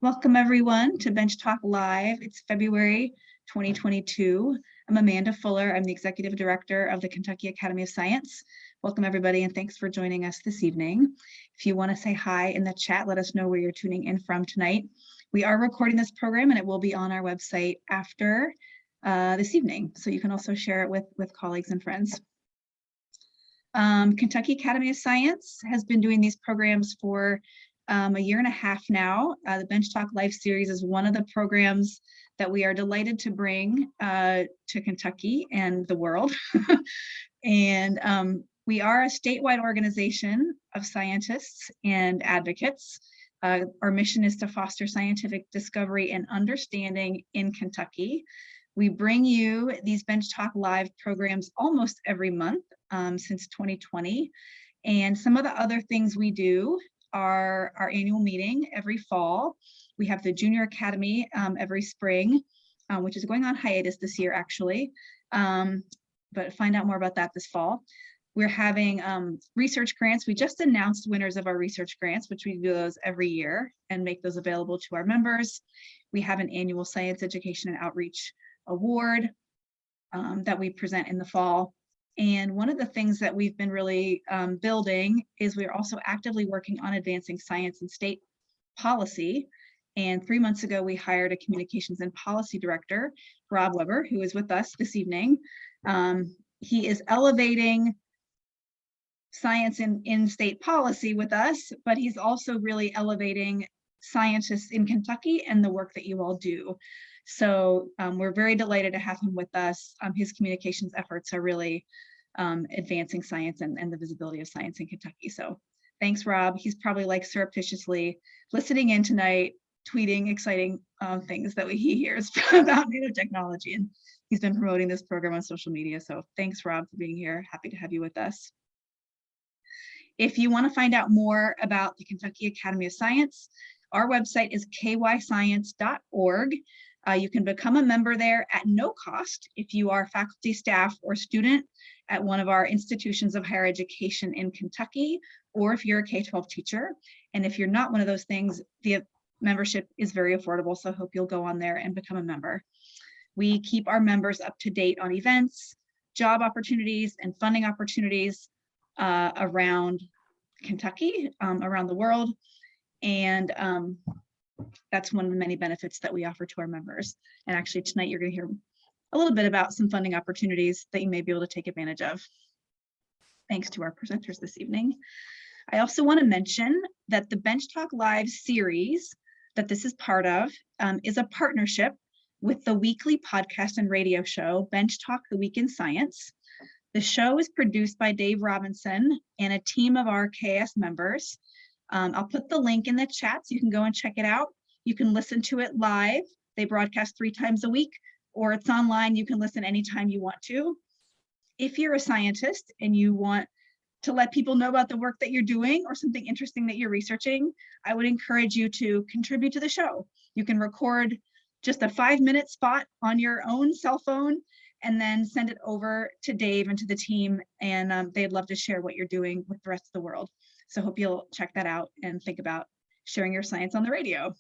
Welcome everyone to Bench Talk Live. It's February 2022. I'm Amanda Fuller. I'm the Executive Director of the Kentucky Academy of Science. Welcome everybody and thanks for joining us this evening. If you want to say hi in the chat, let us know where you're tuning in from tonight. We are recording this program and it will be on our website after this evening. So you can also share it with colleagues and friends. Kentucky Academy of Science has been doing these programs for a year and a half now. The Bench Talk Live series is one of the programs that we are delighted to bring to Kentucky and the world. And we are a statewide organization of scientists and advocates. Our mission is to foster scientific discovery and understanding in Kentucky. We bring you these Bench Talk Live programs almost every month since 2020. And some of the other things we do are our annual meeting every fall. We have the Junior Academy every spring, which is going on hiatus this year actually, but find out more about that this fall. We're having research grants. We just announced winners of our research grants, which we do those every year and make those available to our members. We have an annual Science Education and Outreach Award that we present in the fall. And one of the things that we've been really building is we're also actively working on advancing science and state policy. And 3 months ago, we hired a communications and policy director, Rob Weber, who is with us this evening. He is elevating science in state policy with us, but he's also really elevating scientists in Kentucky and the work that you all do. So we're very delighted to have him with us. His communications efforts are really advancing science and the visibility of science in Kentucky. So thanks, Rob. He's probably like surreptitiously listening in tonight, tweeting exciting things that he hears about nanotechnology. And he's been promoting this program on social media. So thanks, Rob, for being here. Happy to have you with us. If you want to find out more about the Kentucky Academy of Science, our website is kyscience.org. You can become a member there at no cost if you are faculty, staff, or student at one of our institutions of higher education in Kentucky, or if you're a K-12 teacher. And if you're not one of those things, the membership is very affordable, so I hope you'll go on there and become a member. We keep our members up to date on events, job opportunities, and funding opportunities around Kentucky, around the world. And that's one of the many benefits that we offer to our members. And actually tonight you're going to hear a little bit about some funding opportunities that you may be able to take advantage of. Thanks to our presenters this evening. I also want to mention that the Bench Talk Live series that this is part of is a partnership with the weekly podcast and radio show, Bench Talk, The Week in Science. The show is produced by Dave Robinson and a team of our KS members. I'll put the link in the chat so you can go and check it out. You can listen to it live. They broadcast 3 times a week, or it's online. You can listen anytime you want to. If you're a scientist and you want to let people know about the work that you're doing or something interesting that you're researching, I would encourage you to contribute to the show. You can record just a 5-minute spot on your own cell phone and then send it over to Dave and to the team, and they'd love to share what you're doing with the rest of the world. So hope you'll check that out and think about sharing your science on the radio.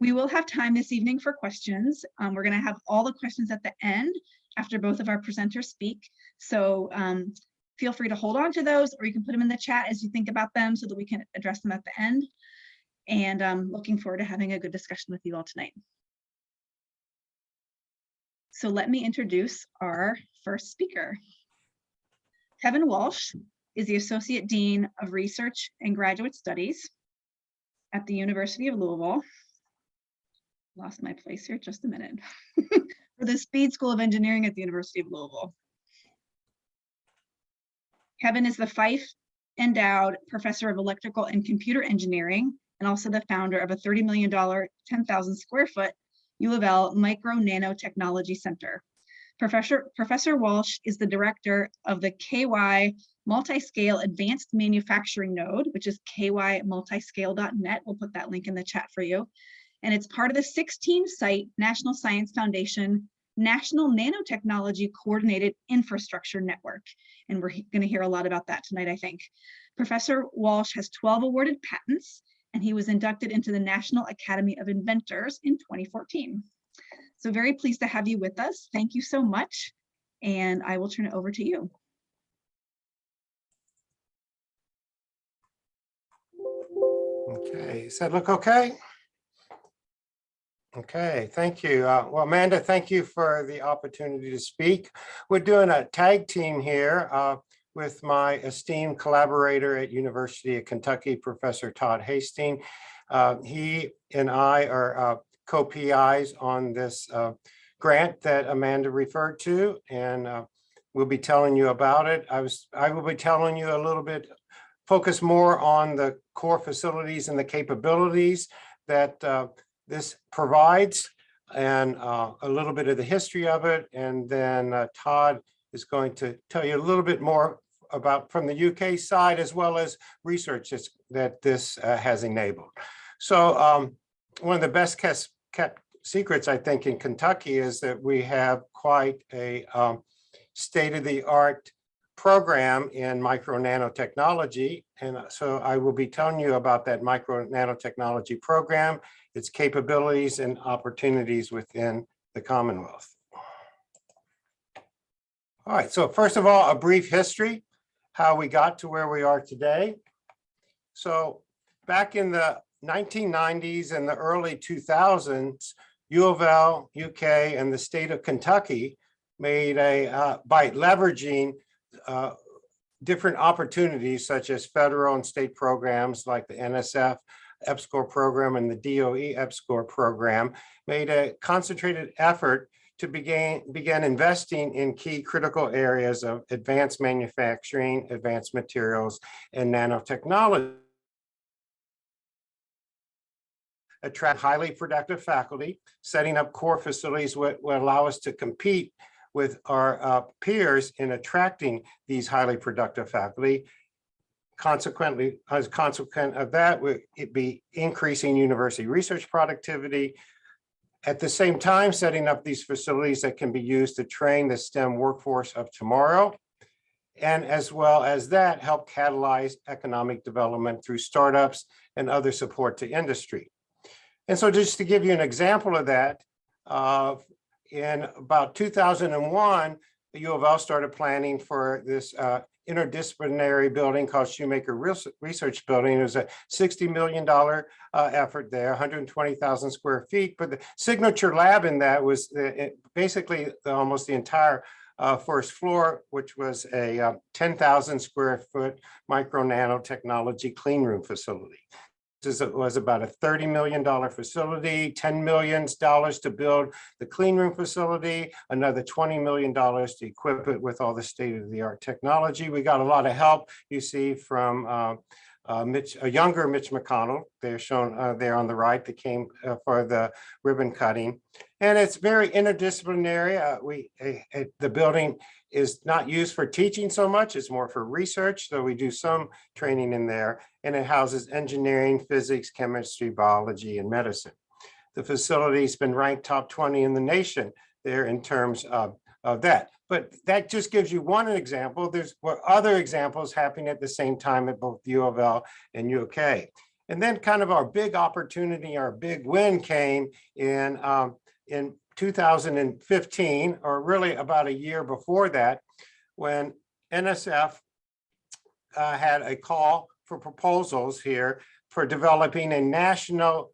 We will have time this evening for questions. We're going to have all the questions at the end after both of our presenters speak. So feel free to hold on to those, or you can put them in the chat as you think about them so that we can address them at the end. And I'm looking forward to having a good discussion with you all tonight. So let me introduce our first speaker. Kevin Walsh is the Associate Dean of Research and Graduate Studies at the University of Louisville. Lost my place here, just a minute. For the Speed School of Engineering at the University of Louisville. Kevin is the Fife Endowed Professor of Electrical and Computer Engineering, and also the founder of a $30 million, 10,000 square foot UofL Micro Nanotechnology Center. Professor Walsh is the director of the KY Multiscale Advanced Manufacturing Node, which is kymultiscale.net. We'll put that link in the chat for you. And it's part of the 16-site National Science Foundation National Nanotechnology Coordinated Infrastructure Network. And we're going to hear a lot about that tonight, I think. Professor Walsh has 12 awarded patents and he was inducted into the National Academy of Inventors in 2014. So very pleased to have you with us. Thank you so much. And I will turn it over to you. Okay, does that look okay? Okay, thank you. Well, Amanda, thank you for the opportunity to speak. We're doing a tag team here with my esteemed collaborator at University of Kentucky, Professor Todd Hastings. He and I are co-PIs on this grant that Amanda referred to, and we'll be telling you about it. I will be telling you a little bit, focus more on the core facilities and the capabilities that this provides, and a little bit of the history of it. And then Todd is going to tell you a little bit more about from the UK side, as well as research that this has enabled. So one of the best kept secrets, I think, in Kentucky is that we have quite a state-of-the-art program in micro nanotechnology. And so I will be telling you about that micro nanotechnology program, its capabilities and opportunities within the Commonwealth. All right, so first of all, a brief history, how we got to where we are today. So back in the 1990s and the early 2000s, UofL, UK, and the state of Kentucky made by leveraging different opportunities such as federal and state programs like the NSF EPSCoR program and the DOE EPSCoR program, made a concentrated effort to begin investing in key critical areas of advanced manufacturing, advanced materials, and nanotechnology. Attract highly productive faculty, setting up core facilities will allow us to compete with our peers in attracting these highly productive faculty. Consequently, as a consequence of that, it'd be increasing university research productivity. At the same time, setting up these facilities that can be used to train the STEM workforce of tomorrow. And as well as that, help catalyze economic development through startups and other support to industry. And so just to give you an example of that, in about 2001, the U of L started planning for this interdisciplinary building called Shoemaker Research Building. It was a $60 million effort there, 120,000 square feet. But the signature lab in that was basically almost the entire first floor, which was a 10,000 square foot micro nanotechnology clean room facility. It was about a $30 million facility, $10 million to build the clean room facility, another $20 million to equip it with all the state-of-the-art technology. We got a lot of help, you see, from a younger Mitch McConnell. They're shown there on the right that came for the ribbon cutting. And it's very interdisciplinary. The building is not used for teaching so much, it's more for research. So we do some training in there, and it houses engineering, physics, chemistry, biology, and medicine. The facility's been ranked top 20 in the nation there in terms of that. But that just gives you one example. There's other examples happening at the same time at both U of L and UK. And then kind of our big opportunity, our big win came in 2015, or really about a year before that, when NSF had a call for proposals here for developing a national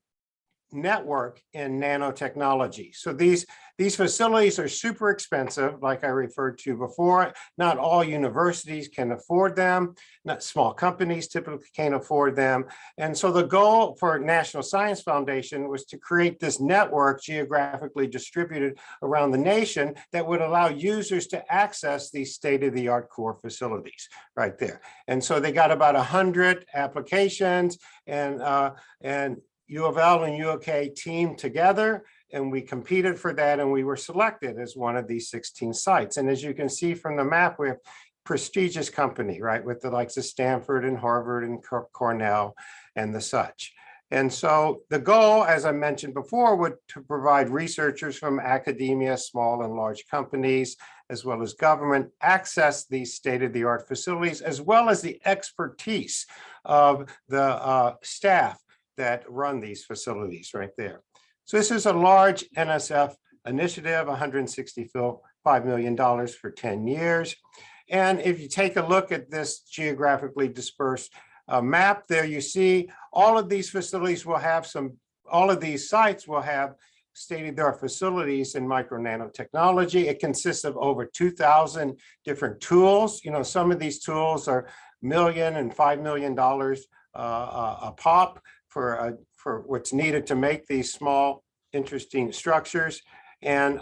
network in nanotechnology. So these facilities are super expensive, like I referred to before. Not all universities can afford them. Not small companies typically can't afford them. And so the goal for National Science Foundation was to create this network geographically distributed around the nation that would allow users to access these state-of-the-art core facilities right there. And so they got about 100 applications, and U of L and UK teamed together, and we competed for that, and we were selected as one of these 16 sites. And as you can see from the map, we have prestigious company, right, with the likes of Stanford and Harvard and Cornell and the such. And so the goal, as I mentioned before, would to provide researchers from academia, small and large companies, as well as government, access these state-of-the-art facilities, as well as the expertise of the staff that run these facilities right there. So this is a large NSF initiative, $165 million for 10 years. And if you take a look at this geographically dispersed map there, you see all of these facilities will have all of these sites will have state-of-the-art facilities in micro nanotechnology. It consists of over 2,000 different tools. You know, some of these tools are $1 million and $5 million a pop for what's needed to make these small, interesting structures. And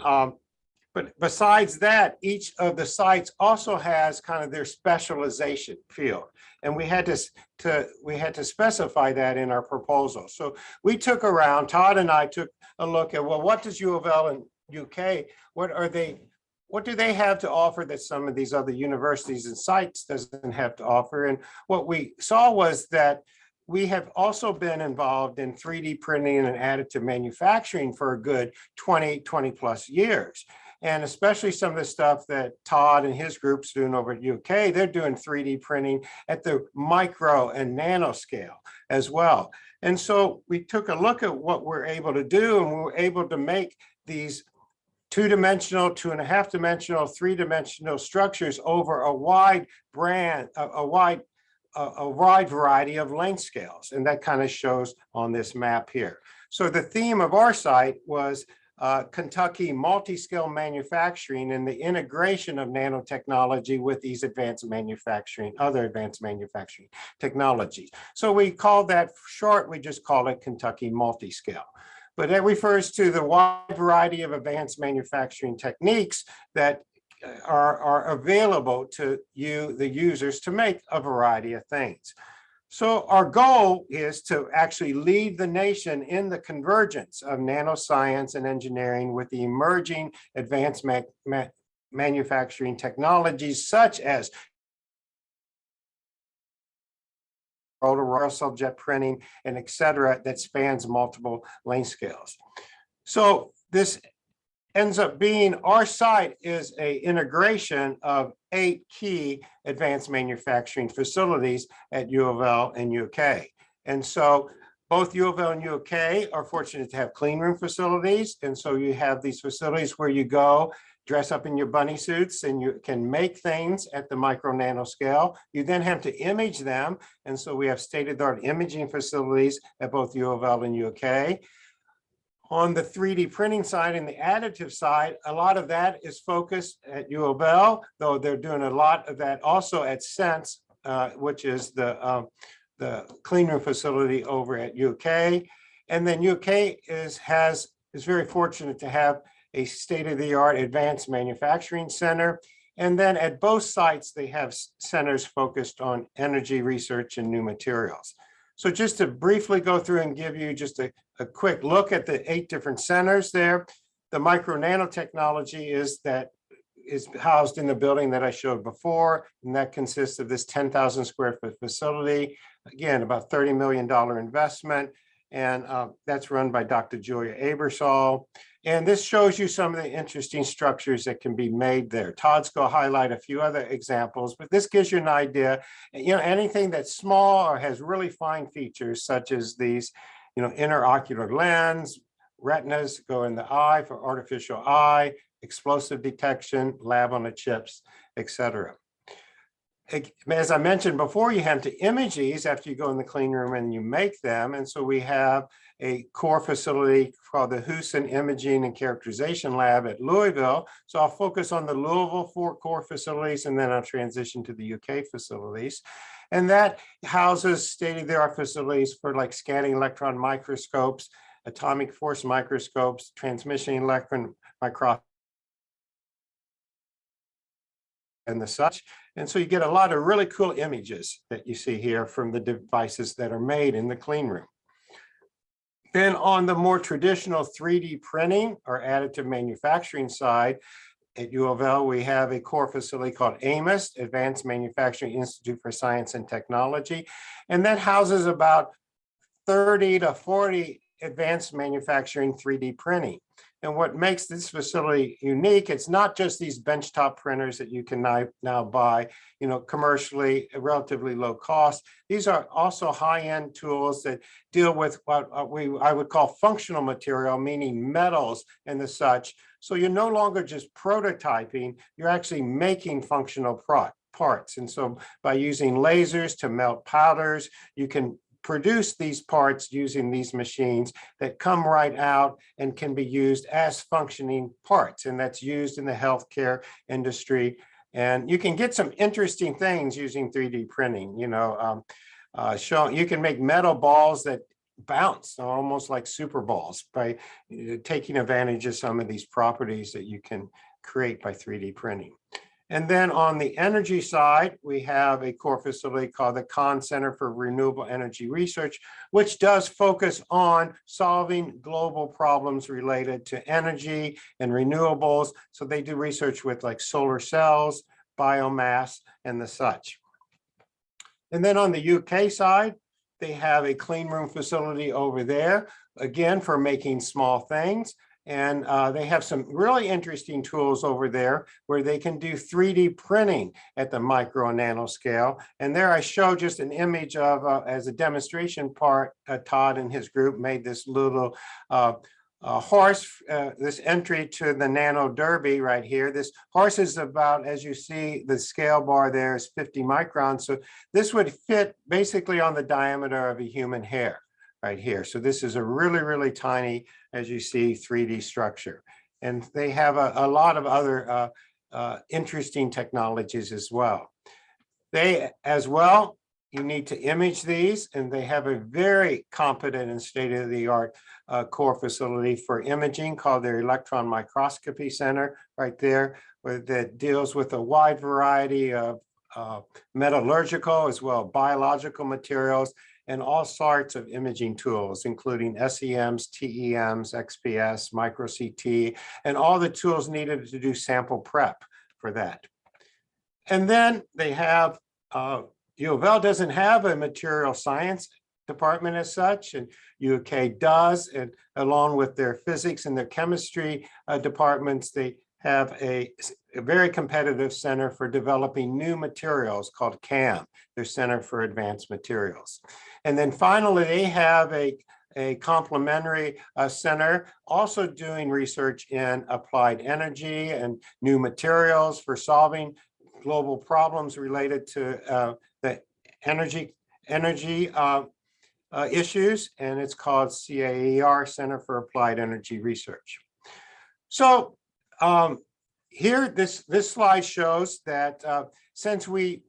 but besides that, each of the sites also has kind of their specialization field. And we had to specify that in our proposal. So we took around, Todd and I took a look at, well, what does UofL and UK, what do they have to offer that some of these other universities and sites doesn't have to offer? And what we saw was that we have also been involved in 3D printing and additive manufacturing for a good 20 plus years. And especially some of the stuff that Todd and his group's doing over at UK, they're doing 3D printing at the micro and nano scale as well. And so we took a look at what we're able to do, and we were able to make these 2-dimensional, 2.5-dimensional, 3-dimensional structures over a wide variety of length scales. And that kind of shows on this map here. So the theme of our site was Kentucky multiscale manufacturing and the integration of nanotechnology with these advanced manufacturing, other advanced manufacturing technologies. So we called that short, we just call it Kentucky multiscale. But that refers to the wide variety of advanced manufacturing techniques that are available to you, the users, to make a variety of things. So our goal is to actually lead the nation in the convergence of nanoscience and engineering with the emerging advanced manufacturing technologies such as rotor jet printing and et cetera, that spans multiple length scales. So this ends up being, our site is an integration of 8 key advanced manufacturing facilities at UofL and UK. And so both UofL and UK are fortunate to have clean room facilities. And so you have these facilities where you go, dress up in your bunny suits, and you can make things at the micro nano scale. You then have to image them. And so we have state-of-the-art imaging facilities at both UofL and UK. On the 3D printing side and the additive side, a lot of that is focused at UofL, though they're doing a lot of that also at Sense, which is the clean room facility over at UK. And then UK is very fortunate to have a state-of-the-art advanced manufacturing center. And then at both sites, they have centers focused on energy research and new materials. So just to briefly go through and give you just a quick look at the 8 different centers there. The micro nanotechnology is housed in the building that I showed before, and that consists of this 10,000 square foot facility. Again, about $30 million investment, and that's run by Dr. Julia Abersol. And this shows you some of the interesting structures that can be made there. Todd's going to highlight a few other examples, but this gives you an idea. You know, anything that's small or has really fine features, such as these, you know, interocular lens, retinas go in the eye for artificial eye, explosive detection, lab on the chips, etc. As I mentioned before, you have to image these after you go in the clean room and you make them. And so we have a core facility called the Houston Imaging and Characterization Lab at Louisville. So I'll focus on the Louisville 4 core facilities, and then I'll transition to the UK facilities. And that houses state-of-the-art facilities for like scanning electron microscopes, atomic force microscopes, transmission electron microscopy, and the such. And so you get a lot of really cool images that you see here from the devices that are made in the clean room. Then on the more traditional 3D printing or additive manufacturing side, at UofL, we have a core facility called AMIS, Advanced Manufacturing Institute for Science and Technology. And that houses about 30 to 40 advanced manufacturing 3D printing. And what makes this facility unique, it's not just these benchtop printers that you can now buy, commercially, relatively low cost. These are also high-end tools that deal with what I would call functional material, meaning metals and the such. So you're no longer just prototyping, you're actually making functional parts. And so by using lasers to melt powders, you can produce these parts using these machines that come right out and can be used as functioning parts. And that's used in the healthcare industry. And you can get some interesting things using 3D printing. You can make metal balls that bounce, almost like super balls, by taking advantage of some of these properties that you can create by 3D printing. And then on the energy side, we have a core facility called the Kahn Center for Renewable Energy Research, which does focus on solving global problems related to energy and renewables. So they do research with like solar cells, biomass, and the such. And then on the UK side, they have a clean room facility over there, again, for making small things. And they have some really interesting tools over there where they can do 3D printing at the micro and nano scale. And there I show just an image of, as a demonstration part, Todd and his group made this little horse, this entry to the Nano Derby right here. This horse is about, as you see, the scale bar there is 50 microns. So this would fit basically on the diameter of a human hair right here. So this is a really, really tiny, as you see, 3D structure. And they have a lot of other interesting technologies as well. You need to image these, and they have a very competent and state-of-the-art core facility for imaging called their Electron Microscopy Center right there, that deals with a wide variety of metallurgical as well as biological materials and all sorts of imaging tools, including SEMs, TEMs, XPS, micro CT, and all the tools needed to do sample prep for that. And then they have, UofL doesn't have a material science department as such, and UK does, and along with their physics and their chemistry departments, they have a very competitive center for developing new materials called CAM, their Center for Advanced Materials. And then finally, they have a complementary center also doing research in applied energy and new materials for solving global problems related to the energy issues, and it's called CAER, Center for Applied Energy Research. So here, this slide shows that since we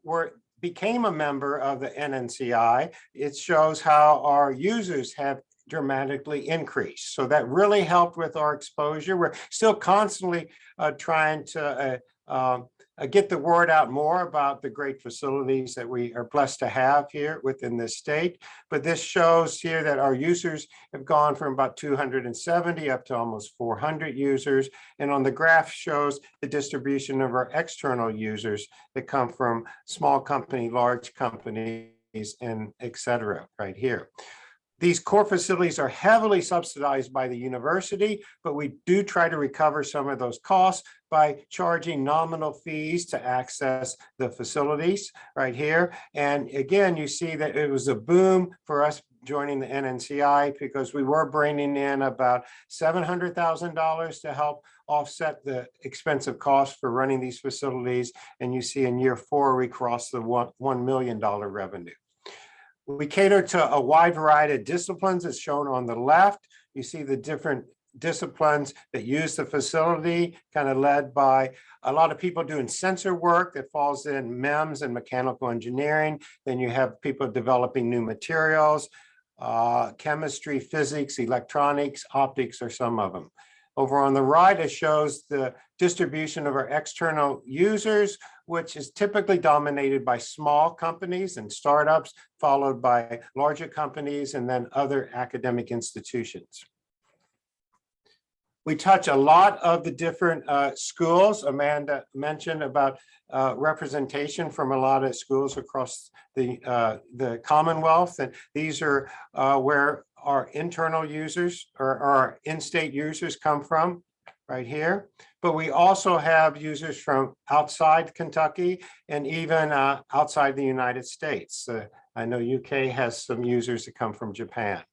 became a member of the NNCI, it shows how our users have dramatically increased. So that really helped with our exposure. We're still constantly trying to get the word out more about the great facilities that we are blessed to have here within this state. But this shows here that our users have gone from about 270 up to almost 400 users. And on the graph shows the distribution of our external users that come from small company, large companies, and et cetera, right here. These core facilities are heavily subsidized by the university, but we do try to recover some of those costs by charging nominal fees to access the facilities right here. And again, you see that it was a boom for us joining the NNCI because we were bringing in about $700,000 to help offset the expensive costs for running these facilities. And you see in year 4, we crossed the $1 million revenue. We cater to a wide variety of disciplines as shown on the left. You see the different disciplines that use the facility, kind of led by a lot of people doing sensor work that falls in MEMS and mechanical engineering. Then you have people developing new materials, chemistry, physics, electronics, optics are some of them. Over on the right, it shows the distribution of our external users, which is typically dominated by small companies and startups, followed by larger companies and then other academic institutions. We touch a lot of the different schools. Amanda mentioned about representation from a lot of schools across the Commonwealth. And these are where our internal users or our in-state users come from right here. But we also have users from outside Kentucky and even outside the United States. I know UK has some users that come from Japan.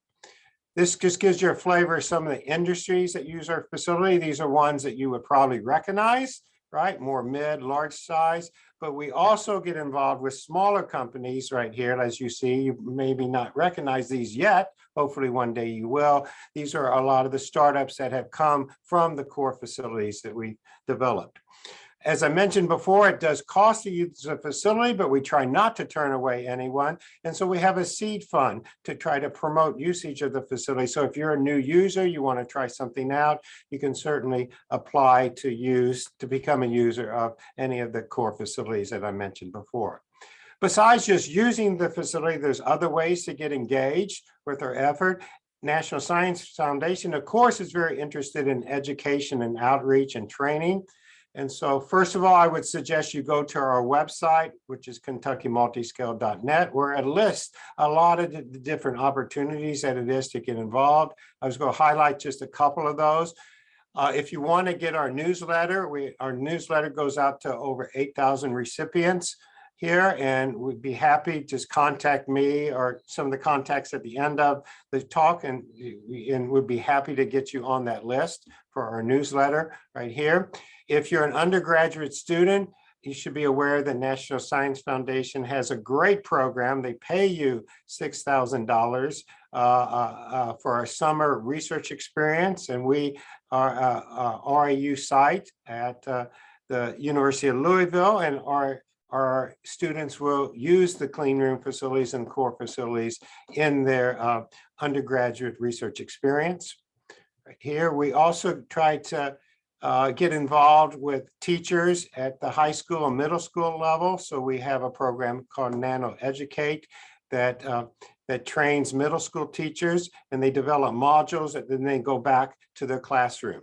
This just gives you a flavor of some of the industries that use our facility. These are ones that you would probably recognize, right? More mid, large size. But we also get involved with smaller companies right here. As you see, you maybe not recognize these yet. Hopefully one day you will. These are a lot of the startups that have come from the core facilities that we developed. As I mentioned before, it does cost to use the facility, but we try not to turn away anyone. And so we have a seed fund to try to promote usage of the facility. So if you're a new user, you want to try something out, you can certainly apply to become a user of any of the core facilities that I mentioned before. Besides just using the facility, there's other ways to get engaged with our effort. National Science Foundation, of course, is very interested in education and outreach and training. And so first of all, I would suggest you go to our website, which is KentuckyMultiscale.net, where it lists a lot of the different opportunities that it is to get involved. I was going to highlight just a couple of those. If you want to get our newsletter, our newsletter goes out to over 8,000 recipients here, and we'd be happy, just contact me or some of the contacts at the end of the talk, and we'd be happy to get you on that list for our newsletter right here. If you're an undergraduate student, you should be aware that National Science Foundation has a great program. They pay you $6,000 for our summer research experience, and we are a RIU site at the University of Louisville, and our students will use the clean room facilities and core facilities in their undergraduate research experience. Right here, we also try to get involved with teachers at the high school and middle school level. So we have a program called Nano-Educate that trains middle school teachers, and they develop modules that then they go back to their classroom.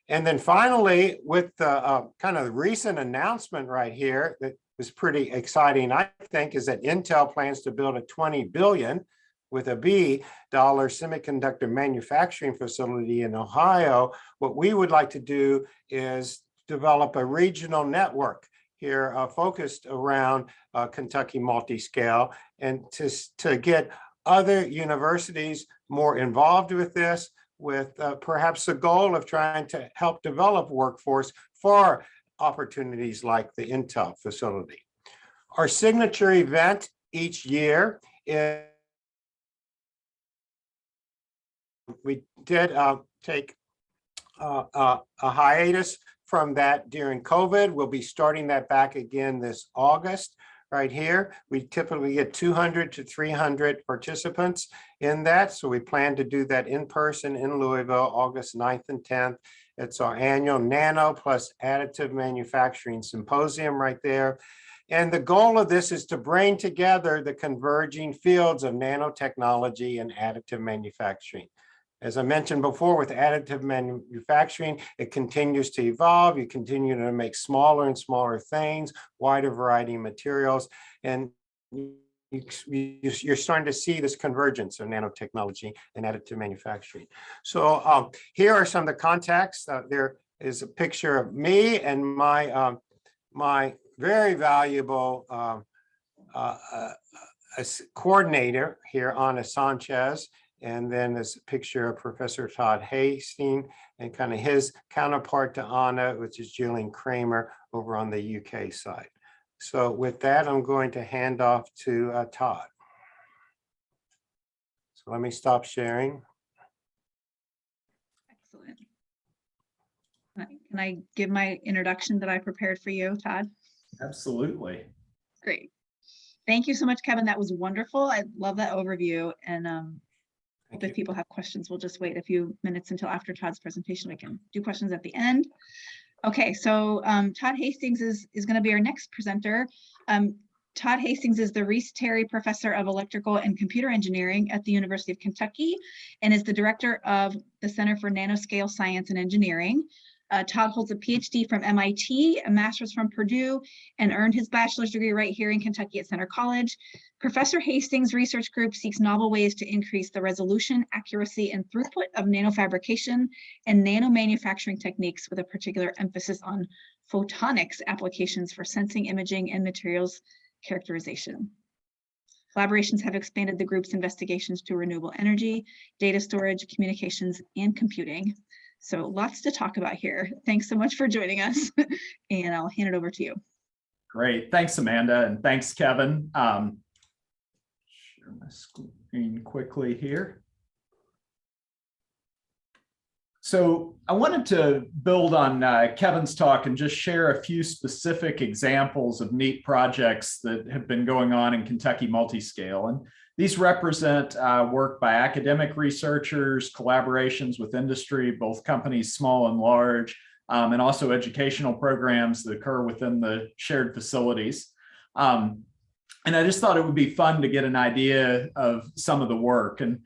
And then finally, with the kind of recent announcement right here that was pretty exciting, I think, is that Intel plans to build a $20 billion with a B dollar semiconductor manufacturing facility in Ohio. What we would like to do is develop a regional network here focused around Kentucky Multiscale, and to get other universities more involved with this, with perhaps the goal of trying to help develop workforce for opportunities like the Intel facility. Our signature event each year is, we did take a hiatus from that during COVID. We'll be starting that back again this August. Right here, we typically get 200 to 300 participants in that. So we plan to do that in person in Louisville, August 9th and 10th. It's our annual Nano plus Additive Manufacturing Symposium right there. And the goal of this is to bring together the converging fields of nanotechnology and additive manufacturing. As I mentioned before, with additive manufacturing, it continues to evolve. You continue to make smaller and smaller things, wider variety of materials, and you're starting to see this convergence of nanotechnology and additive manufacturing. So here are some of the contacts. There is a picture of me and my my very valuable coordinator here, Ana Sanchez. And then there's a picture of Professor Todd Hastings and kind of his counterpart to Anna, which is Jillian Kramer over on the UK side. So with that, I'm going to hand off to Todd. So let me stop sharing. Excellent. Can I give my introduction that I prepared for you, Todd? Absolutely. Great. Thank you so much, Kevin. That was wonderful. I love that overview. And if people have questions, we'll just wait a few minutes until after Todd's presentation. We can do questions at the end. Okay, so Todd Hastings is going to be our next presenter. Todd Hastings is the Reese Terry Professor of Electrical and Computer Engineering at the University of Kentucky and is the Director of the Center for Nanoscale Science and Engineering. Todd holds a PhD from MIT, a master's from Purdue, and earned his bachelor's degree right here in Kentucky at Center College. Professor Hastings' research group seeks novel ways to increase the resolution, accuracy, and throughput of nanofabrication and nanomanufacturing techniques, with a particular emphasis on photonics applications for sensing, imaging, and materials characterization. Collaborations have expanded the group's investigations to renewable energy, data storage, communications, and computing. So lots to talk about here. Thanks so much for joining us, and I'll hand it over to you. Great. Thanks, Amanda, and thanks, Kevin. Share my screen quickly here. So I wanted to build on Kevin's talk and just share a few specific examples of neat projects that have been going on in Kentucky Multiscale. And these represent work by academic researchers, collaborations with industry, both companies small and large, and also educational programs that occur within the shared facilities. And I just thought it would be fun to get an idea of some of the work. And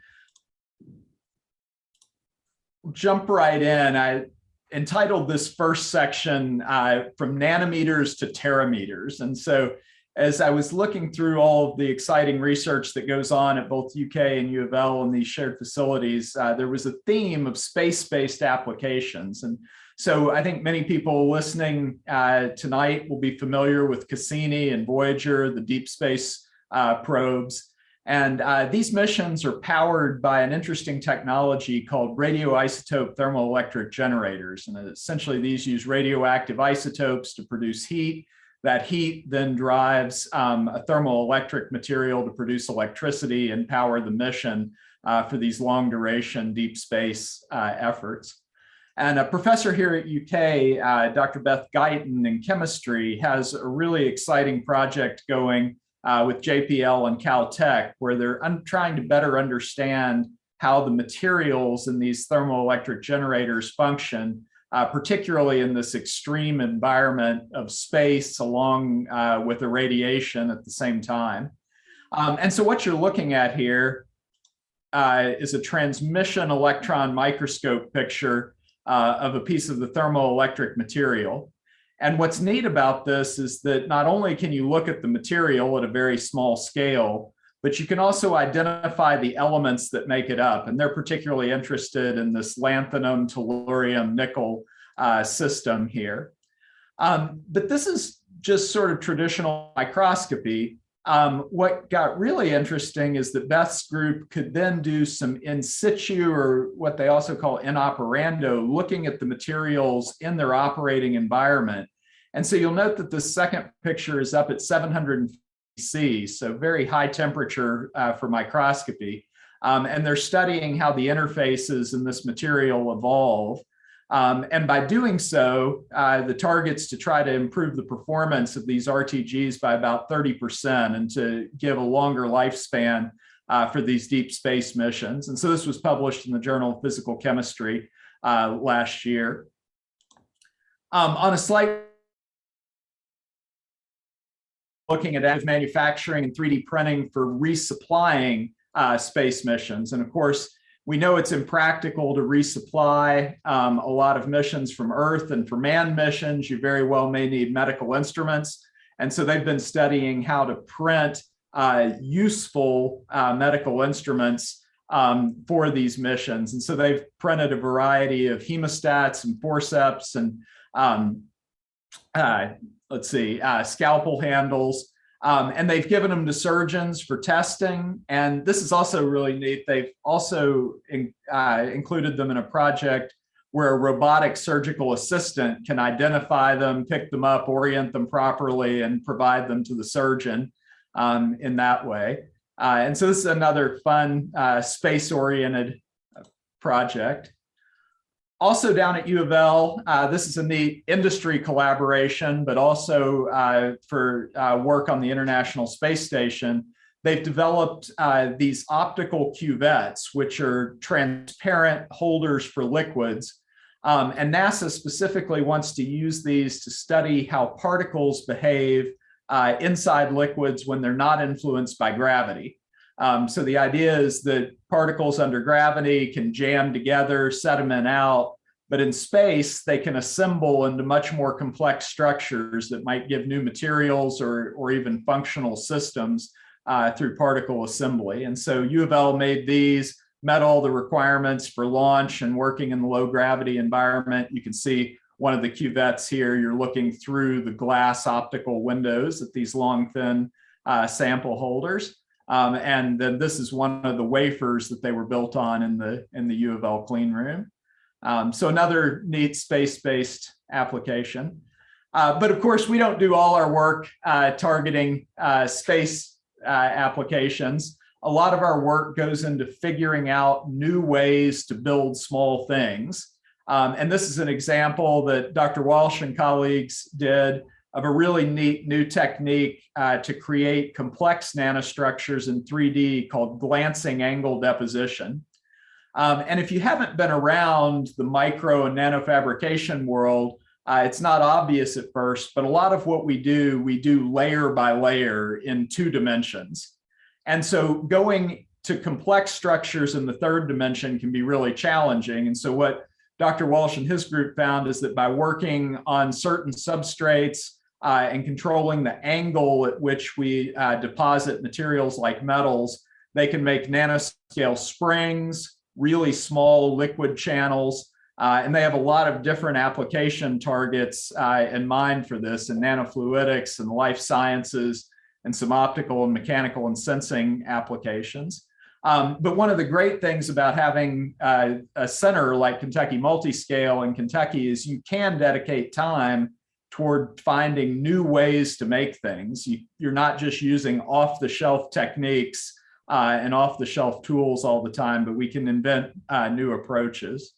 jump right in. I entitled this first section From Nanometers to Terameters. And so as I was looking through all of the exciting research that goes on at both UK and UofL in these shared facilities, there was a theme of space-based applications. And so I think many people listening tonight will be familiar with Cassini and Voyager, the deep space probes. And these missions are powered by an interesting technology called radioisotope thermoelectric generators. And essentially these use radioactive isotopes to produce heat. That heat then drives a thermoelectric material to produce electricity and power the mission for these long duration deep space efforts. And a professor here at UK, Dr. Beth Guyton in chemistry, has a really exciting project going with JPL and Caltech, where they're trying to better understand how the materials in these thermoelectric generators function, particularly in this extreme environment of space along with irradiation at the same time. And so what you're looking at here is a transmission electron microscope picture of a piece of the thermoelectric material. And what's neat about this is that not only can you look at the material at a very small scale, but you can also identify the elements that make it up. And they're particularly interested in this lanthanum, tellurium, nickel system here. But this is just sort of traditional microscopy. What got really interesting is that Beth's group could then do some in situ, or what they also call in operando, looking at the materials in their operating environment. And so you'll note that the second picture is up at 750 C, so very high temperature for microscopy. And they're studying how the interfaces in this material evolve. And by doing so, the target's to try to improve the performance of these RTGs by about 30% and to give a longer lifespan for these deep space missions. And so this was published in the Journal of Physical Chemistry last year. On a slide, looking at additive manufacturing and 3D printing for resupplying space missions. And of course, we know it's impractical to resupply a lot of missions from Earth, and for manned missions, you very well may need medical instruments. And so they've been studying how to print useful medical instruments for these missions. And so they've printed a variety of hemostats and forceps and scalpel handles. And they've given them to surgeons for testing. And this is also really neat. They've also included them in a project where a robotic surgical assistant can identify them, pick them up, orient them properly, and provide them to the surgeon in that way. And so this is another fun space-oriented project. Also down at U of L, this is a neat industry collaboration, but also for work on the International Space Station. They've developed these optical cuvettes, which are transparent holders for liquids. And NASA specifically wants to use these to study how particles behave inside liquids when they're not influenced by gravity. So the idea is that particles under gravity can jam together, sediment out, but in space, they can assemble into much more complex structures that might give new materials or even functional systems through particle assembly. And so U of L made these, met all the requirements for launch and working in the low gravity environment. You can see one of the cuvettes here. You're looking through the glass optical windows at these long, thin sample holders. And then this is one of the wafers that they were built on in the U of L clean room. So another neat space-based application. But of course, we don't do all our work targeting space applications. A lot of our work goes into figuring out new ways to build small things. And this is an example that Dr. Walsh and colleagues did of a really neat new technique to create complex nanostructures in 3D called glancing angle deposition. And if you haven't been around the micro and nanofabrication world, it's not obvious at first, but a lot of what we do layer by layer in 2 dimensions. And so going to complex structures in the 3rd dimension can be really challenging. And so what Dr. Walsh and his group found is that by working on certain substrates and controlling the angle at which we deposit materials like metals, they can make nanoscale springs, really small liquid channels, and they have a lot of different application targets in mind for this in nanofluidics and life sciences and some optical and mechanical and sensing applications. But one of the great things about having a center like Kentucky Multiscale in Kentucky is you can dedicate time toward finding new ways to make things. You're not just using off-the-shelf techniques and off-the-shelf tools all the time, but we can invent new approaches.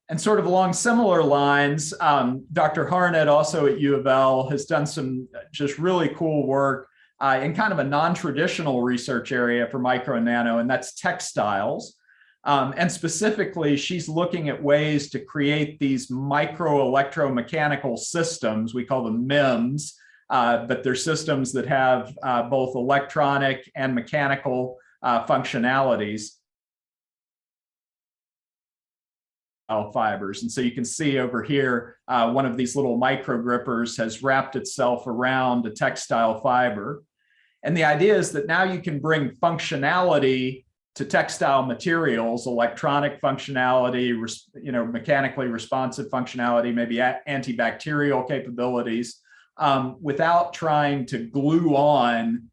And sort of along similar lines, Dr. Harnett, also at U of L, has done some just really cool work in kind of a non-traditional research area for micro and nano, and that's textiles. And specifically, she's looking at ways to create these micro electromechanical systems. We call them MEMS, but they're systems that have both electronic and mechanical functionalities. Fibers. And so you can see over here, one of these little micro grippers has wrapped itself around a textile fiber. And the idea is that now you can bring functionality to textile materials, electronic functionality, mechanically responsive functionality, maybe antibacterial capabilities, without trying to glue on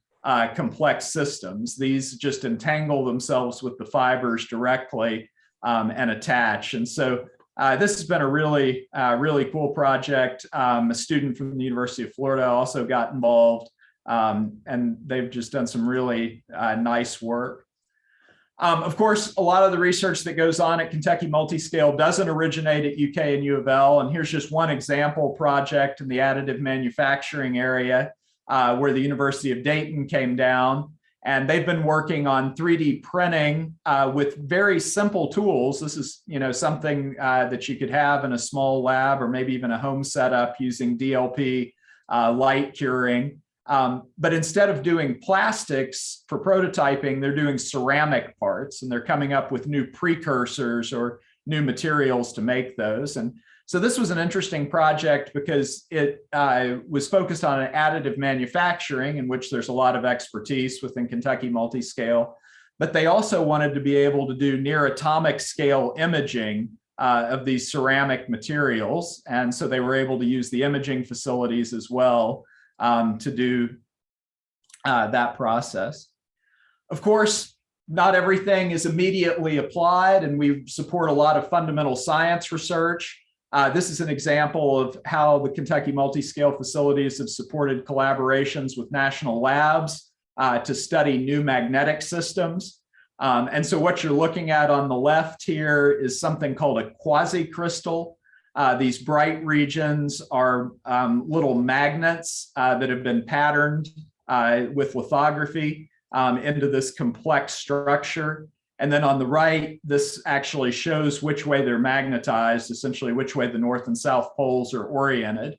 complex systems. These just entangle themselves with the fibers directly and attach. And so this has been a really, really cool project. A student from the University of Florida also got involved, and they've just done some really nice work. Of course, a lot of the research that goes on at Kentucky Multiscale doesn't originate at UK and U of L. And here's just one example project in the additive manufacturing area where the University of Dayton came down. And they've been working on 3D printing with very simple tools. This is, something that you could have in a small lab or maybe even a home setup using DLP light curing. But instead of doing plastics for prototyping, they're doing ceramic parts, and they're coming up with new precursors or new materials to make those. And so this was an interesting project because it was focused on an additive manufacturing, in which there's a lot of expertise within Kentucky Multiscale, but they also wanted to be able to do near atomic scale imaging of these ceramic materials. And so they were able to use the imaging facilities as well to do that process. Of course, not everything is immediately applied, and we support a lot of fundamental science research. This is an example of how the Kentucky Multiscale facilities have supported collaborations with national labs to study new magnetic systems. And so what you're looking at on the left here is something called a quasi-crystal. These bright regions are little magnets that have been patterned with lithography into this complex structure. And then on the right, this actually shows which way they're magnetized, essentially which way the north and south poles are oriented.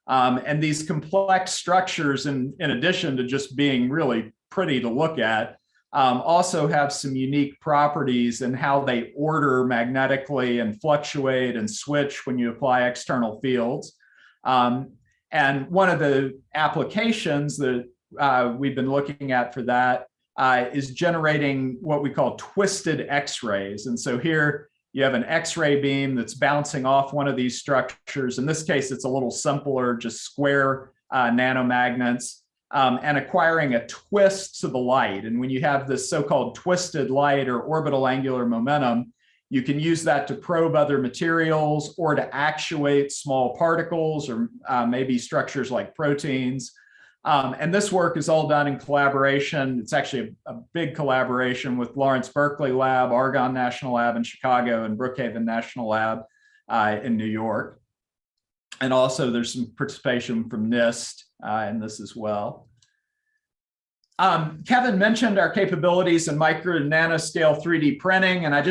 And these complex structures, in addition to just being really pretty to look at, also have some unique properties in how they order magnetically and fluctuate and switch when you apply external fields. And one of the applications that we've been looking at for that is generating what we call twisted X-rays. And so here you have an X-ray beam that's bouncing off one of these structures. In this case, it's a little simpler, just square nanomagnets, and acquiring a twist to the light. And when you have this so-called twisted light or orbital angular momentum, you can use that to probe other materials or to actuate small particles or maybe structures like proteins. And this work is all done in collaboration. It's actually a big collaboration with Lawrence Berkeley Lab, Argonne National Lab in Chicago, and Brookhaven National Lab in New York. And also there's some participation from NIST in this as well. Kevin mentioned our capabilities in micro and nanoscale 3D printing, and I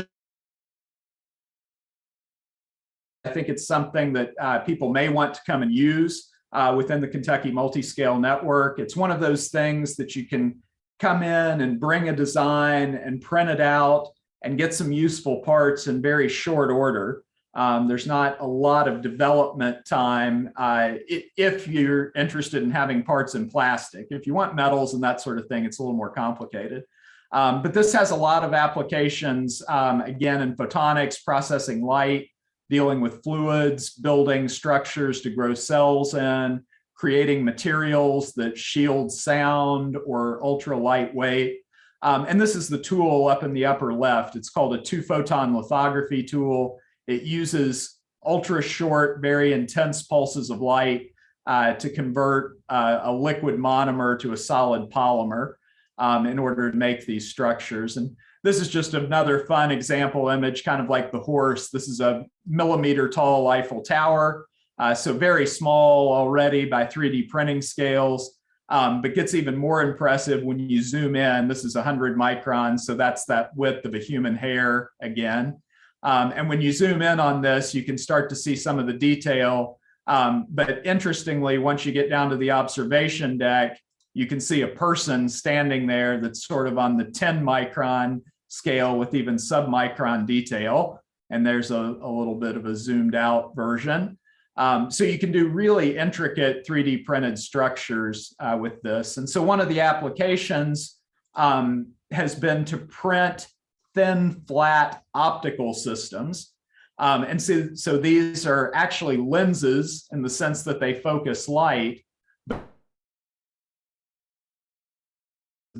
think it's something that people may want to come and use within the Kentucky Multiscale network. It's one of those things that you can come in and bring a design and print it out and get some useful parts in very short order. There's not a lot of development time if you're interested in having parts in plastic. If you want metals and that sort of thing, it's a little more complicated. But this has a lot of applications, again, in photonics, processing light, dealing with fluids, building structures to grow cells in, creating materials that shield sound or ultra lightweight. And this is the tool up in the upper left. It's called a 2-photon lithography tool. It uses ultra short, very intense pulses of light to convert a liquid monomer to a solid polymer in order to make these structures. And this is just another fun example image, kind of like the horse. This is a millimeter tall Eiffel Tower. So very small already by 3D printing scales, but gets even more impressive when you zoom in. This is 100 microns, so that's that width of a human hair again. And when you zoom in on this, you can start to see some of the detail. But interestingly, once you get down to the observation deck, you can see a person standing there that's sort of on the 10 micron scale with even submicron detail. And there's a little bit of a zoomed out version. So you can do really intricate 3D printed structures with this. And so one of the applications has been to print thin, flat optical systems. And so these are actually lenses in the sense that they focus light.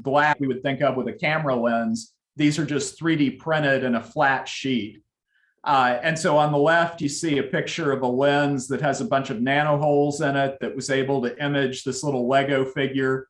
Glass we would think of with a camera lens, these are just 3D printed in a flat sheet. And so on the left, you see a picture of a lens that has a bunch of nano holes in it that was able to image this little Lego figure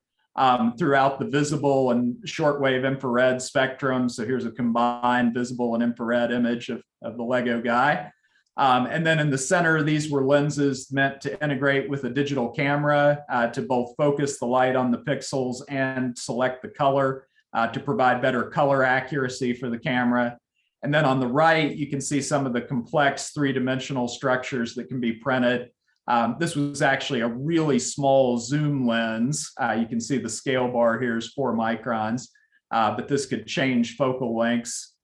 throughout the visible and shortwave infrared spectrum. So here's a combined visible and infrared image of the Lego guy. And then in the center, these were lenses meant to integrate with a digital camera to both focus the light on the pixels and select the color to provide better color accuracy for the camera. And then on the right, you can see some of the complex three-dimensional structures that can be printed. This was actually a really small zoom lens. You can see the scale bar here is 4 microns, but this could change focal lengths.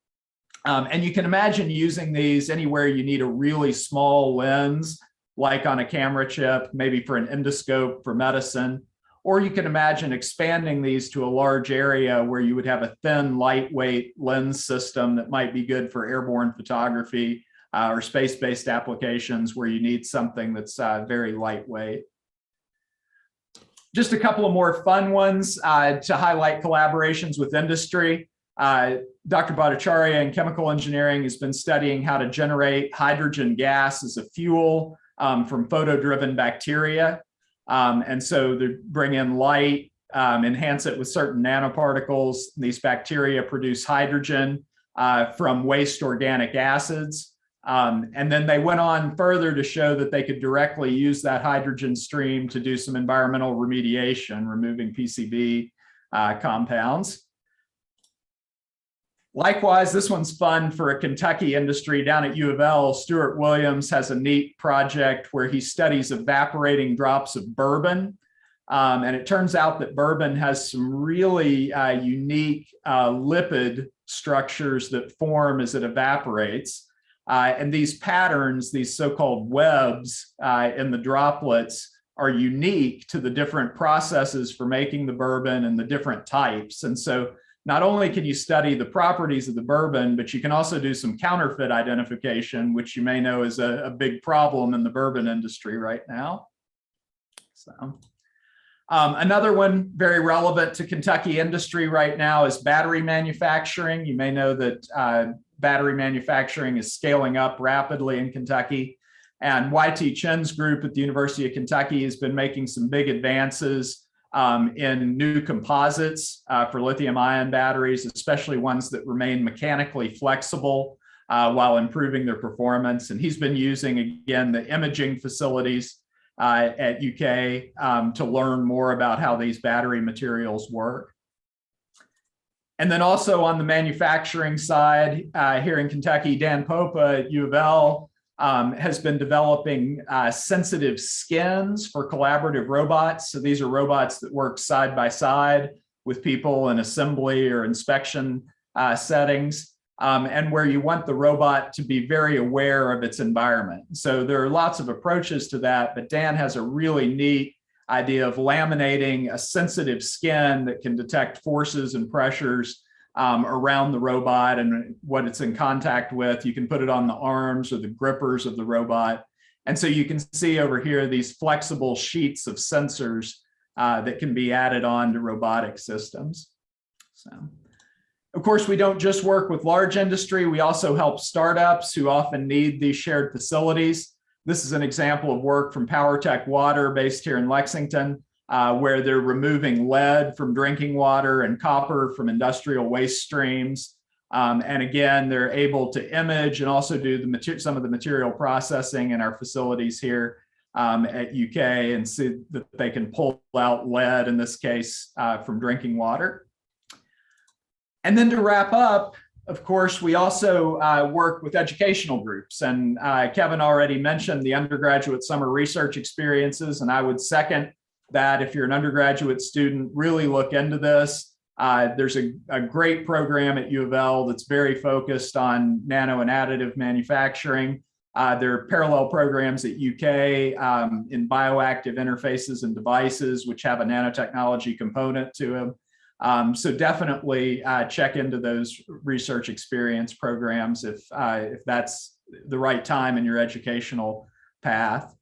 And you can imagine using these anywhere you need a really small lens, like on a camera chip, maybe for an endoscope for medicine. Or you can imagine expanding these to a large area where you would have a thin, lightweight lens system that might be good for airborne photography or space-based applications where you need something that's very lightweight. Just a couple of more fun ones to highlight collaborations with industry. Dr. Bhattacharya in chemical engineering has been studying how to generate hydrogen gas as a fuel from photo-driven bacteria. And so they bring in light, enhance it with certain nanoparticles. These bacteria produce hydrogen from waste organic acids. And then they went on further to show that they could directly use that hydrogen stream to do some environmental remediation, removing PCB compounds. Likewise, this one's fun for a Kentucky industry down at UofL. Stuart Williams has a neat project where he studies evaporating drops of bourbon And it turns out that bourbon has some really unique lipid structures that form as it evaporates. And these patterns, these so-called webs in the droplets, are unique to the different processes for making the bourbon and the different types. And so not only can you study the properties of the bourbon, but you can also do some counterfeit identification, which you may know is a big problem in the bourbon industry right now. So another one very relevant to Kentucky industry right now is battery manufacturing. You may know that battery manufacturing is scaling up rapidly in Kentucky. And YT Chen's group at the University of Kentucky has been making some big advances in new composites for lithium-ion batteries, especially ones that remain mechanically flexible while improving their performance. And he's been using, again, the imaging facilities at UK to learn more about how these battery materials work. And then also on the manufacturing side, here in Kentucky, Dan Popa at UofL has been developing sensitive skins for collaborative robots. So these are robots that work side by side with people in assembly or inspection settings, and where you want the robot to be very aware of its environment. So there are lots of approaches to that, but Dan has a really neat idea of laminating a sensitive skin that can detect forces and pressures around the robot and what it's in contact with. You can put it on the arms or the grippers of the robot. And so you can see over here these flexible sheets of sensors that can be added on to robotic systems. So, of course, we don't just work with large industry. We also help startups who often need these shared facilities. This is an example of work from PowerTech Water based here in Lexington, where they're removing lead from drinking water and copper from industrial waste streams. And again, they're able to image and also do some of the material processing in our facilities here at UK and see that they can pull out lead, in this case, from drinking water. And then to wrap up, of course, we also work with educational groups. And Kevin already mentioned the undergraduate summer research experiences, and I would second that. If you're an undergraduate student, really look into this. There's a great program at UofL that's very focused on nano and additive manufacturing. There are parallel programs at UK in bioactive interfaces and devices, which have a nanotechnology component to them. So definitely check into those research experience programs if that's the right time in your educational path.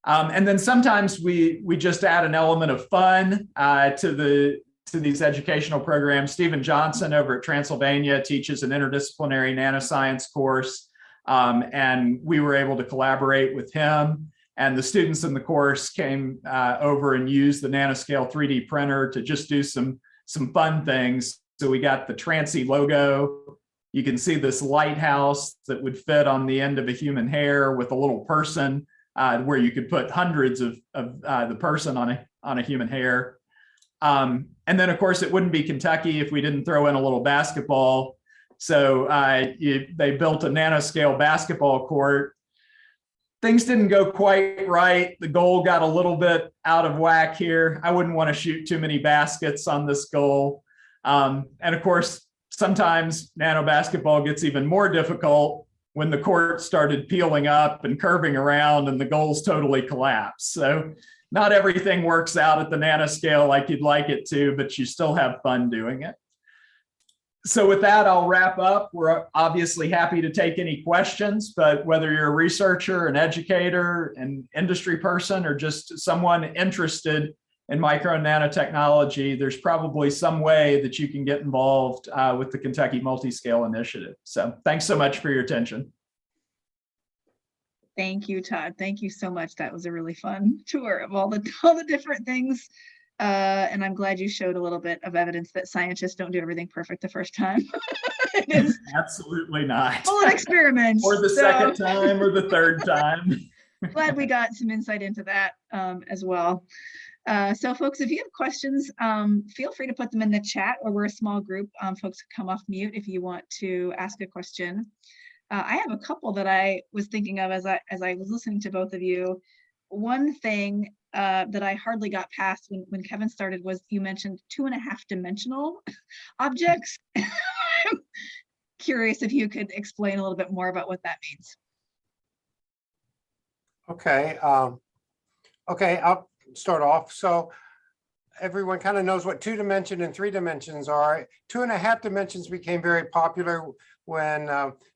And then sometimes we just add an element of fun to these educational programs. Stephen Johnson over at Transylvania teaches an interdisciplinary nanoscience course, and we were able to collaborate with him. And the students in the course came over and used the Nanoscale 3D printer to just do some fun things. So we got the Transy logo. You can see this lighthouse that would fit on the end of a human hair with a little person, where you could put hundreds of the person on a human hair. And then, of course, it wouldn't be Kentucky if we didn't throw in a little basketball. So they built a nanoscale basketball court. Things didn't go quite right. The goal got a little bit out of whack here. I wouldn't want to shoot too many baskets on this goal. And of course, sometimes nano basketball gets even more difficult when the court started peeling up and curving around and the goals totally collapsed. So not everything works out at the nanoscale like you'd like it to, but you still have fun doing it. So with that, I'll wrap up. We're obviously happy to take any questions, but whether you're a researcher, an educator, an industry person, or just someone interested in micro and nanotechnology, there's probably some way that you can get involved with the Kentucky Multiscale Initiative. So thanks so much for your attention. Thank you, Todd. Thank you so much. That was a really fun tour of all the different things. And I'm glad you showed a little bit of evidence that scientists don't do everything perfect the first time. It is absolutely not. Full of experiments. Or the second time or the third time. Glad we got some insight into that as well. So folks, if you have questions, feel free to put them in the chat, or we're a small group. Folks come off mute if you want to ask a question. I have a couple that I was thinking of as I was listening to both of you. One thing that I hardly got past when Kevin started was you mentioned 2.5 dimensional objects. I'm curious if you could explain a little bit more about what that means. Okay. Okay, I'll start off. So everyone kind of knows what 2 dimension and 3 dimensions are. 2.5 dimensions became very popular when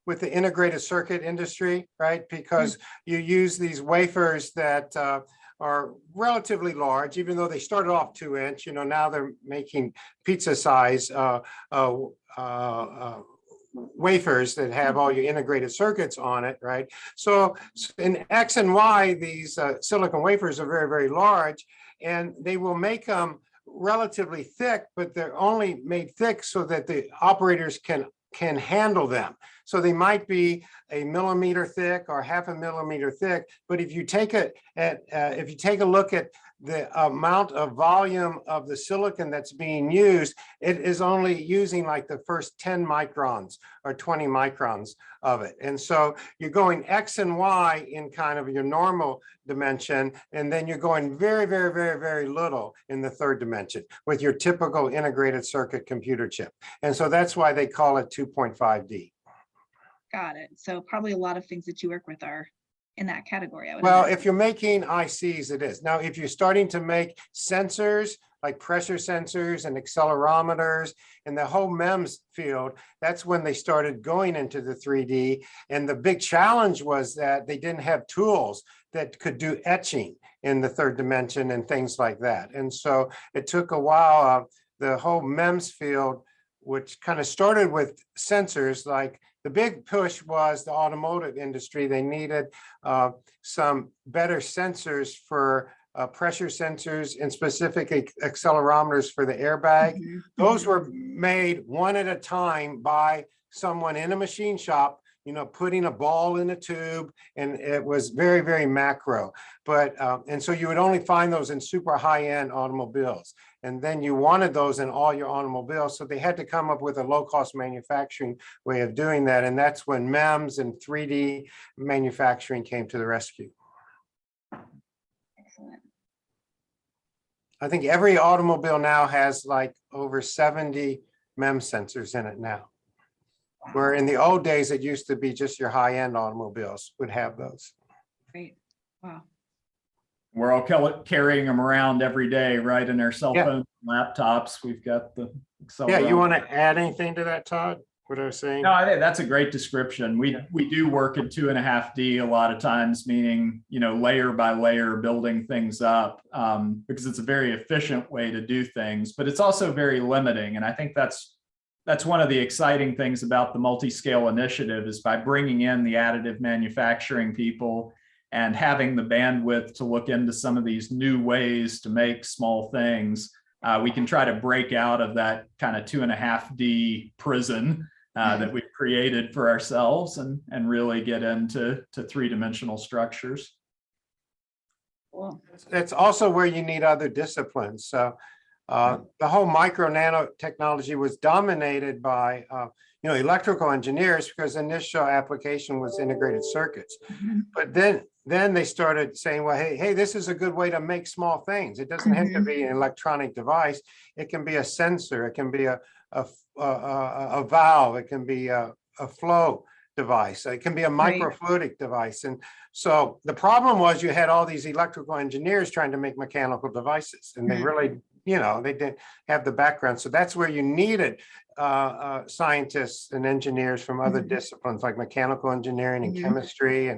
with the integrated circuit industry, right? Because you use these wafers that are relatively large, even though they started off 2-inch. You know, now they're making pizza size wafers that have all your integrated circuits on it, right? So in X and Y, these silicon wafers are very, very large, and they will make them relatively thick, but they're only made thick so that the operators can handle them. So they might be a millimeter thick or 0.5 millimeter thick, but if you take a look at the amount of volume of the silicon that's being used, it is only using like the first 10 microns or 20 microns of it. And so you're going X and Y in kind of your normal dimension, and then you're going very, very, very, very little in the 3rd dimension with your typical integrated circuit computer chip. And so that's why they call it 2.5D. Got it. So probably a lot of things that you work with are in that category. I would Well, imagine. if you're making ICs, it is. Now, if you're starting to make sensors, like pressure sensors and accelerometers and the whole MEMS field, that's when they started going into the 3D. And the big challenge was that they didn't have tools that could do etching in the 3rd dimension and things like that. And so it took a while. The whole MEMS field, which kind of started with sensors, like the big push was the automotive industry. They needed some better sensors for pressure sensors and specifically accelerometers for the airbag. Those were made one at a time by someone in a machine shop, you know, putting a ball in a tube, and it was very, very macro. But and so you would only find those in super high-end automobiles. And then you wanted those in all your automobiles. So they had to come up with a low-cost manufacturing way of doing that. And that's when MEMS and 3D manufacturing came to the rescue. Excellent. I think every automobile now has like over 70 MEMS sensors in it now. Where in the old days, it used to be just your high-end automobiles would have those. Great. Wow. We're all carrying them around every day, right? In our cell Yeah. phones, laptops. We've got the Yeah, you accelerometer. want to add anything to that, Todd? What I was saying? No, I think that's a great description. We do work at 2.5D a lot of times, meaning, you know, layer by layer building things up, because it's a very efficient way to do things, but it's also very limiting. And I think that's one of the exciting things about the Multiscale initiative is by bringing in the additive manufacturing people and having the bandwidth to look into some of these new ways to make small things, we can try to break out of that kind of 2.5D prison that we've created for ourselves and really get into 3-dimensional structures. Cool. It's also where you need other disciplines. So the whole micro nanotechnology was dominated by you know, electrical engineers because the initial application was integrated circuits. But then they started saying, well, hey, this is a good way to make small things. It doesn't have to be an electronic device. It can be a sensor. It can be a valve. It can be a flow device. It can be a microfluidic device. And so the problem was you had all these electrical engineers trying to make mechanical devices, and they really, you know, they didn't have the background. So that's where you needed scientists and engineers from other disciplines like mechanical engineering and chemistry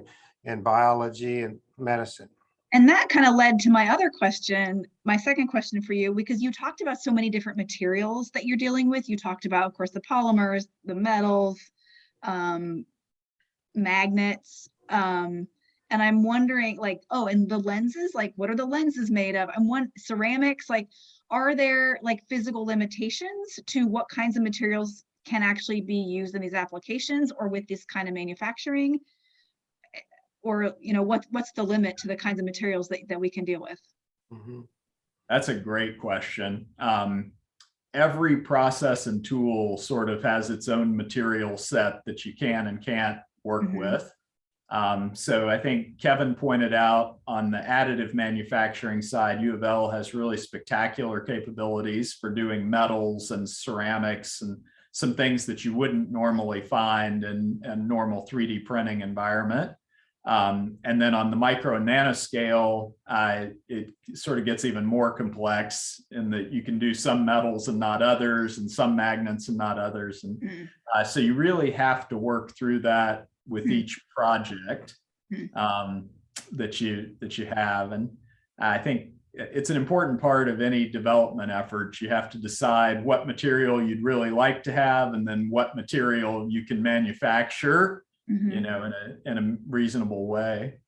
and biology and medicine. And that kind of led to my other question, my second question for you, because you talked about so many different materials that you're dealing with. You talked about, of course, the polymers, the metals, magnets, and I'm wondering, like, oh, and the lenses, like, what are the lenses made of? And ceramics, like, are there like physical limitations to what kinds of materials can actually be used in these applications or with this kind of manufacturing? Or, you know, what's the limit to the kinds of materials that we can deal with? That's a great question. Every process and tool sort of has its own material set that you can and can't work with. So I think Kevin pointed out on the additive manufacturing side, UofL has really spectacular capabilities for doing metals and ceramics and some things that you wouldn't normally find in a normal 3D printing environment. And then on the micro and nanoscale, it sort of gets even more complex in that you can do some metals and not others, and some magnets and not others. And so you really have to work through that with each project that you have. And I think it's an important part of any development effort. You have to decide what material you'd really like to have, and then what material you can manufacture, you know, in a reasonable way.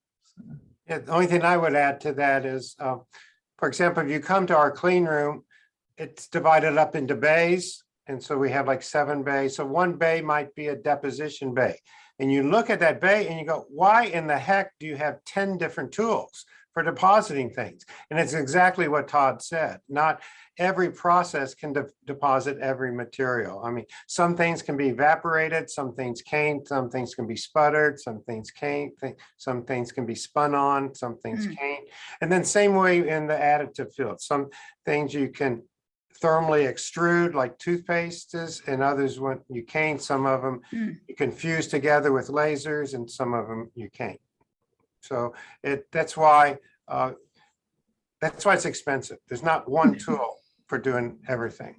Yeah, the only thing I would add to that is, for example, if you come to our clean room, it's divided up into bays. And so we have like 7 bays. So one bay might be a deposition bay. And you look at that bay and you go, why in the heck do you have 10 different tools for depositing things? And it's exactly what Todd said. Not every process can deposit every material. I mean, some things can be evaporated, some things can't, some things can be sputtered, some things can't, some things can be spun on, some things can't. And then same way in the additive field. Some things you can thermally extrude like toothpastes, and others when you can't. Some of them you can fuse together with lasers, and some of them you can't. So that's why it's expensive. There's not one tool for doing everything.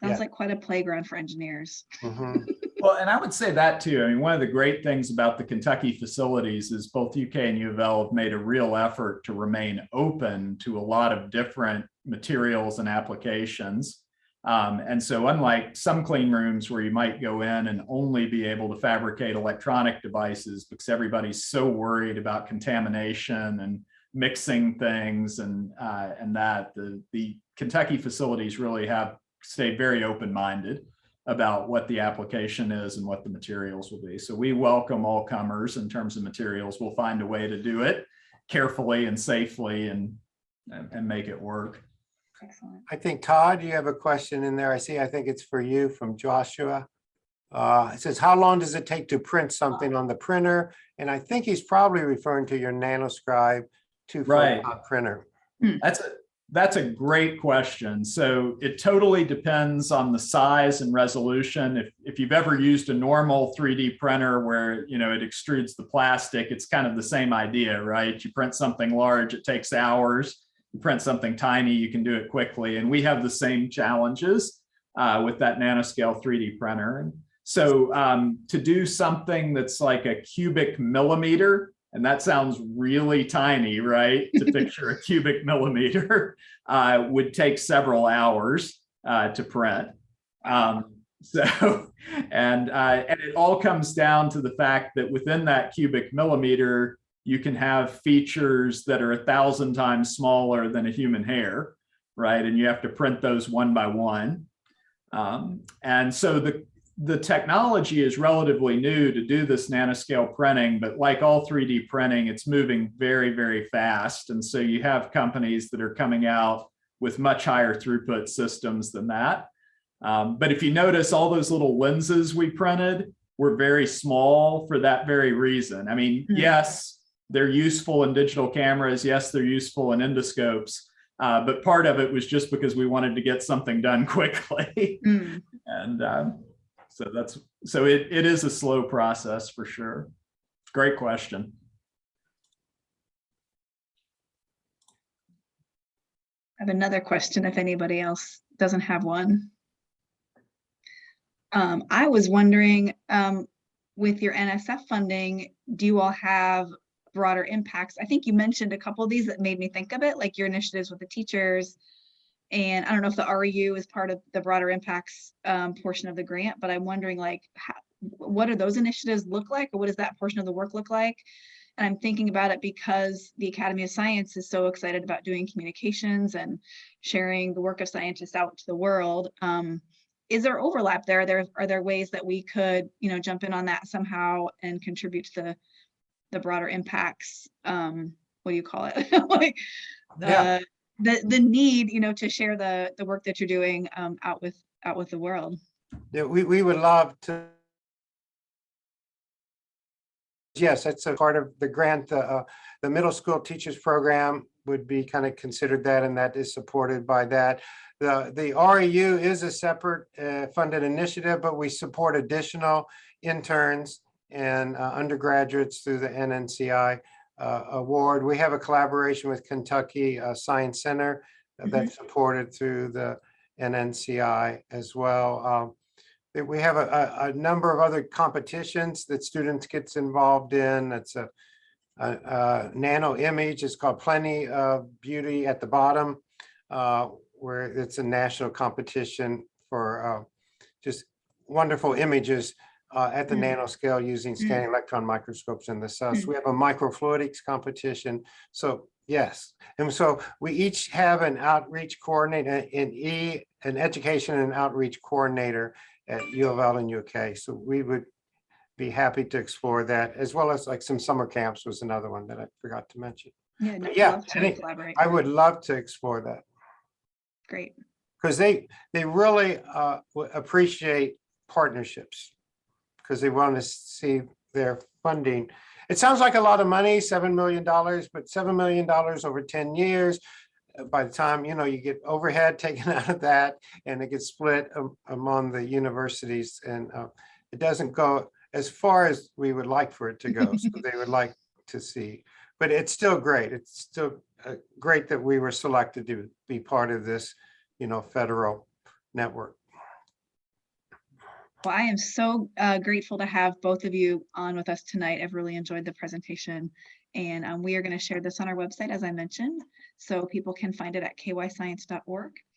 Sounds like quite a playground for engineers. Well, and I would say that too. I mean, one of the great things about the Kentucky facilities is both UK and UofL have made a real effort to remain open to a lot of different materials and applications. And so unlike some clean rooms where you might go in and only be able to fabricate electronic devices because everybody's so worried about contamination and mixing things and that, the Kentucky facilities really have stayed very open-minded about what the application is and what the materials will be. So we welcome all comers in terms of materials. We'll find a way to do it carefully and safely and make it work. Excellent. I think, Todd, you have a question in there. I think it's for you from Joshua. It says, how long does it take to print something on the printer? And I think he's probably referring to your Nanoscribe 2-photon printer. That's a great question. So it totally depends on the size and resolution. If you've ever used a normal 3D printer where, you know, it extrudes the plastic, it's kind of the same idea, right? You print something large, it takes hours. You print something tiny, you can do it quickly. And we have the same challenges with that Nanoscale 3D printer. And so to do something that's like a cubic millimeter, and that sounds really tiny, right? To picture a cubic millimeter would take several hours to print. And it all comes down to the fact that within that cubic millimeter, you can have features that are 1,000 times smaller than a human hair, right? And you have to print those one by one. And so the technology is relatively new to do this nanoscale printing, but like all 3D printing, it's moving very, very fast. And so you have companies that are coming out with much higher throughput systems than that. But if you notice, all those little lenses we printed were very small for that very reason. I mean, yes, they're useful in digital cameras. Yes, they're useful in endoscopes. But part of it was just because we wanted to get something done quickly. And so it is a slow process for sure. Great question. I have another question if anybody else doesn't have one. I was wondering, with your NSF funding, do you all have broader impacts? I think you mentioned a couple of these that made me think of it, like your initiatives with the teachers. And I don't know if the REU is part of the broader impacts portion of the grant, but I'm wondering, like, what do those initiatives look like, or what does that portion of the work look like? And I'm thinking about it because the Academy of Science is so excited about doing communications and sharing the work of scientists out to the world. Is there overlap there? Are there ways that we could, you know, jump in on that somehow and contribute to the broader impacts? What do you call it? Like the need, you know, to share the work that you're doing out with the world. Yeah, we would love to Yes, it's a part of the grant. The middle school teachers program would be kind of considered that, and that is supported by that. The REU is a separate funded initiative, but we support additional interns and undergraduates through the NNCI award. We have a collaboration with Kentucky Science Center that's supported through the NNCI as well. We have a number of other competitions that students gets involved in. It's a nano image. It's called Plenty of Beauty at the bottom, where it's a national competition for just wonderful images at the nanoscale using scanning electron microscopes in the cell. So we have a microfluidics competition. So yes, and so we each have an outreach coordinator an education and outreach coordinator at UofL and UK. So we would be happy to explore that, as well as like some summer camps was another one that I forgot to mention. Yeah, no, Yeah, love to collaborate. I would love to explore that. Great. Because they really appreciate partnerships, because they want to see their funding. It sounds like a lot of money, $7 million, but $7 million over 10 years. By the time, you get overhead taken out of that, and it gets split among the universities, and it doesn't go as far as we would like for it to go. So they would like to see, but it's still great. It's still great that we were selected to be part of this, federal network. Well, I am so grateful to have both of you on with us tonight. I've really enjoyed the presentation, and we are going to share this on our website, as I mentioned, so people can find it at kyscience.org.